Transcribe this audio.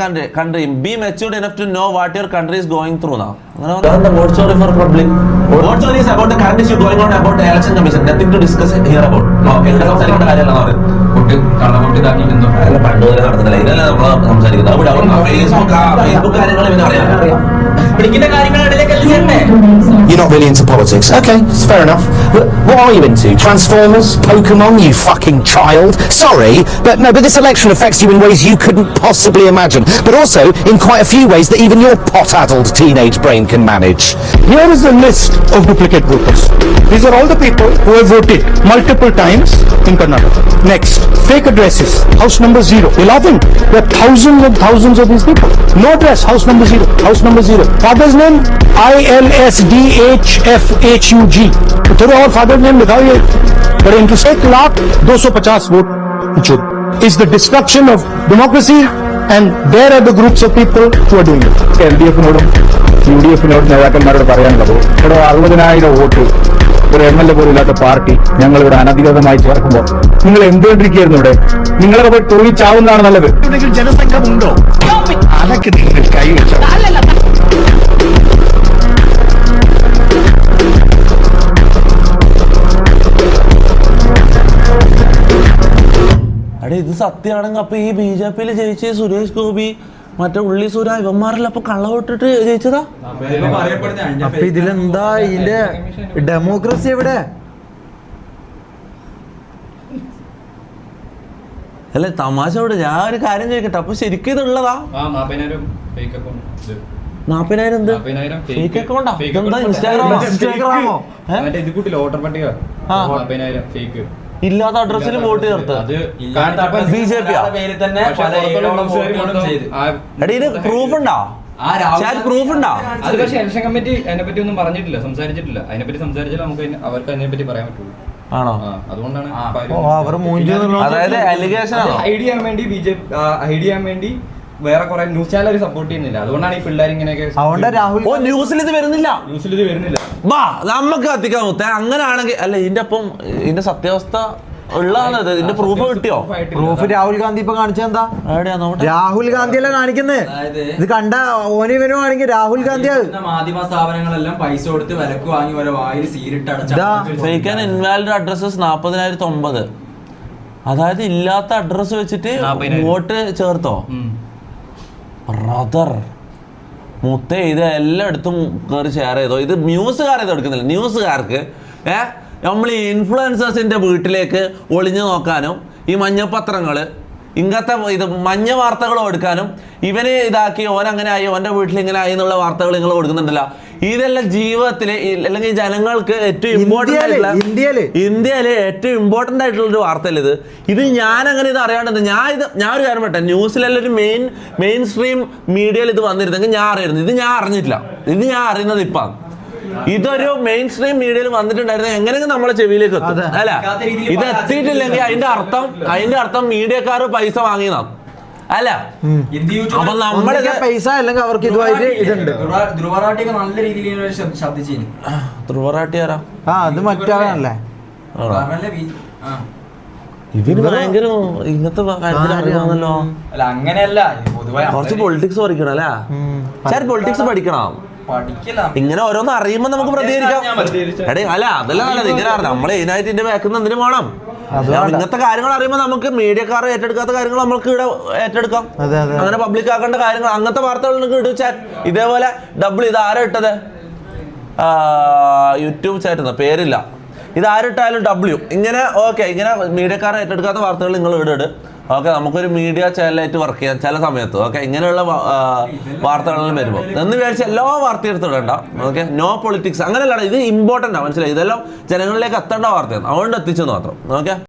country. Be matured enough to know what your country is going through now. The vote sorry for public. Vote sorry is about the current issue going on about the election commission. Nothing to discuss here about. You're not really into politics. Okay, it's fair enough. But what are you into? Transformers? Pokemon? You fucking child. Sorry, but this election affects you in ways you couldn't possibly imagine. But also in quite a few ways that even your pot-addled teenage brain can manage. Here is a list of duplicate voters. These are all the people who have voted multiple times in Karnataka. Next, fake addresses. House number 0. 11. There are thousands and thousands of these people. No address. House number 0. House number 0. Father's name ILSDHFHUG. थोड़ा और father name लिखाओ ये. But into 1,250,000 vote is the destruction of democracy, and there are the groups of people who are doing it. LDF-നോടും UDF-നോടും നേതാക്കന്മാരോട് പറയാനുള്ളത് ഇവിടെ 60,000 vote ഒരു MLA പോലും ഇല്ലാത്ത party ഞങ്ങൾ ഇവിടെ അനധികൃതമായി ചേർക്കുമ്പോൾ നിങ്ങൾ എന്തുകൊണ്ടിരിക്കുകയായിരുന്നു ഇവിടെ? നിങ്ങളൊക്കെ പോയി തൊഴിൽ ചാവുന്നതാണ് നല്ലത്. ജനസംഘമുണ്ടോ? അതൊക്കെ നിങ്ങൾ കൈവച്ചോ. ഇത് സത്യമാണെങ്കിൽ അപ്പൊ ഈ BJP ജയിച്ച സുരേഷ് ഗോപി മറ്റേ ഉള്ളി സുര ഇവന്മാരെല്ലാം അപ്പൊ കള്ളവോട്ടിട്ട് ജയിച്ചതാ. അപ്പൊ ഇതിലെന്താ ഇതിന്റെ ഡെമോക്രസി എവിടെ? അല്ലെ തമാശ ഇവിടെ. ഞാൻ ഒരു കാര്യം ചോദിക്കട്ടെ, അപ്പൊ ശരിക്കും ഇതുള്ളതാ? 40,000 എന്ത് ഫേക്ക് അക്കൗണ്ടാ? ഇതെന്താ ഇൻസ്റ്റാഗ്രാമോ? ഇല്ലാത്ത അഡ്രസ്സിൽ വോട്ട് ചേർത്ത് BJP. ഇത് പ്രൂഫ് ഉണ്ടോ? പ്രൂഫ് ഉണ്ടോ? അത് പക്ഷേ ഇലക്ഷൻ കമ്മിറ്റി അതിനെപ്പറ്റി ഒന്നും പറഞ്ഞിട്ടില്ല, സംസാരിച്ചിട്ടില്ല. അതിനെപ്പറ്റി സംസാരിച്ചാൽ നമുക്ക് അവർക്ക് അതിനെപ്പറ്റി പറയാൻ പറ്റുള്ളൂ. ആണോ? അതുകൊണ്ടാണ് അതായത് അലിഗേഷൻ ഹൈഡ് ചെയ്യാൻ വേണ്ടി വേറെ കുറെ ന്യൂസ് ചാനൽ സപ്പോർട്ട് ചെയ്യുന്നില്ല. അതുകൊണ്ടാണ് ഈ പിള്ളേർ ഇങ്ങനെയൊക്കെ. ന്യൂസിൽ ഇത് വരുന്നില്ല. നമുക്ക് കത്തിക്കാൻ മുത്തേ. അങ്ങനെയാണെങ്കിൽ അല്ല ഇതിന്റെ സത്യാവസ്ഥ ഉള്ളതാണത്. ഇതിന്റെ പ്രൂഫ് കിട്ടിയോ? പ്രൂഫ് രാഹുൽ ഗാന്ധി ഇപ്പൊ കാണിച്ചെന്താ? രാഹുൽ ഗാന്ധി അല്ല കാണിക്കുന്നത്. ഇത് കണ്ട ഓനിവനുമാണെങ്കിൽ രാഹുൽ ഗാന്ധി മാധ്യമ സ്ഥാപനങ്ങളെല്ലാം പൈസ കൊടുത്ത് വിലക്ക് വാങ്ങി ഓരോ വായിൽ സീരിട്ട് ഫേക്ക് ആൻഡ് ഇൻവാലിഡ് അഡ്രസ്സസ് 40,009. അതായത് ഇല്ലാത്ത അഡ്രസ് വെച്ചിട്ട് വോട്ട് ചേർത്തോ? ബ്രദർ മുത്തേ, ഇത് എല്ലായിടത്തും കയറി ഷെയർ ചെയ്തോ. ഇത് ന്യൂസുകാരത് എടുക്കുന്നില്ല. ന്യൂസുകാർക്ക് നമ്മൾ ഈ ഇൻഫ്ലുവൻസേഴ്സിൻ്റെ വീട്ടിലേക്ക് ഒളിഞ്ഞു നോക്കാനും ഈ മഞ്ഞപ്പത്രങ്ങൾ ഇങ്ങനത്തെ ഇത് മഞ്ഞ വാർത്തകളും എടുക്കാനും ഇവനെ ഇതാക്കി ഓനങ്ങനെ ആയി ഓൻ്റെ വീട്ടിൽ ഇങ്ങനെ ആയി എന്നുള്ള വാർത്തകൾ നിങ്ങൾ കൊടുക്കുന്നുണ്ടല്ലോ. ഇതെല്ലാം ജീവിതത്തിൽ അല്ലെങ്കിൽ ജനങ്ങൾക്ക് ഏറ്റവും ഇമ്പോർട്ടൻ്റ് ആയിട്ടുള്ള ഇന്ത്യയിലെ ഏറ്റവും ഇമ്പോർട്ടൻ്റ് ആയിട്ടുള്ളൊരു വാർത്തയല്ല ഇത്. ഞാനങ്ങനെ ഇത് അറിയാണ്ടെന്ന് ഞാൻ ഒരു കാര്യം പറ്റേ, ന്യൂസിലെല്ലാം ഒരു മെയിൻ സ്ട്രീം മീഡിയയിൽ ഇത് വന്നിരുന്നെങ്കിൽ ഞാൻ അറിയായിരുന്നു. ഇത് ഞാൻ അറിഞ്ഞിട്ടില്ല. ഇത് ഞാൻ അറിയുന്നത് ഇപ്പം. ഇതൊരു മെയിൻ സ്ട്രീം മീഡിയയിൽ വന്നിട്ടുണ്ടായിരുന്നു, എങ്ങനെയെങ്കിലും നമ്മളെ ചെവിയിലേക്ക് എത്തും അല്ല. ഇത് എത്തിയിട്ടില്ലെങ്കിൽ അതിന്റെ അർത്ഥം മീഡിയക്കാർ പൈസ വാങ്ങിയതാണ് അല്ല. അപ്പൊ നമ്മുടെ പൈസ അല്ലെങ്കിൽ അവർക്ക് ഇതുമായിട്ട് ഇതുണ്ട്. നല്ല രീതിയിൽ ശബ്ദിച്ചിരുന്നു. ധ്രുവറാട്ടി ആരാ? അത് മറ്റാളല്ലേ? ഇവര് ഭയങ്കര ഇങ്ങനത്തെ കാര്യത്തിൽ അറിയാമല്ലോ. അല്ല അങ്ങനെയല്ല, കുറച്ച് പൊളിറ്റിക്സ് പഠിക്കണം അല്ലേ? പൊളിറ്റിക്സ് പഠിക്കണം. ഇങ്ങനെ ഓരോന്ന് അറിയുമ്പോ നമുക്ക് പ്രതികരിക്കാം. അല്ല അതല്ല നല്ലത്. ഇങ്ങനെ നമ്മൾ ഇതിനായിട്ട് ഇതിന്റെ ബാക്കിൽ നിന്ന് എന്തിനു വേണം? ഇങ്ങനത്തെ കാര്യങ്ങൾ അറിയുമ്പോ നമുക്ക് മീഡിയക്കാർ ഏറ്റെടുക്കാത്ത കാര്യങ്ങൾ നമുക്ക് ഇവിടെ ഏറ്റെടുക്കാം. അങ്ങനെ പബ്ലിക് ആക്കേണ്ട കാര്യങ്ങൾ അങ്ങനത്തെ വാർത്തകൾ നിങ്ങൾക്ക് ഇടുവച്ചാൽ ഇതേപോലെ ഇത് ആരാ ഇട്ടത്? യൂട്യൂബ് ചാറ്റ് പേരില്ല, ഇത് ആരിട്ടായാലും ഇങ്ങനെ ഓക്കെ. ഇങ്ങനെ മീഡിയക്കാരെ ഏറ്റെടുക്കാത്ത വാർത്തകൾ നിങ്ങൾ ഇട്. ഓക്കെ, നമുക്കൊരു മീഡിയ ചാനലായിട്ട് വർക്ക് ചെയ്യാം ചില സമയത്ത്. ഓക്കെ, ഇങ്ങനെയുള്ള വാർത്തകളെല്ലാം വരുമ്പോൾ എന്ന് വിചാരിച്ച് എല്ലാ വാർത്തയും എടുത്തിടണ്ട. ഓക്കെ, നോ പൊളിറ്റിക്സ് അങ്ങനെയല്ല. ഇത് ഇമ്പോർട്ടൻ്റ് ആണ്, മനസ്സിലായി? ഇതെല്ലാം ജനങ്ങളിലേക്ക് എത്തേണ്ട വാർത്തയാണ്, അതുകൊണ്ട് എത്തിച്ചെന്ന് മാത്രം. ഓക്കെ.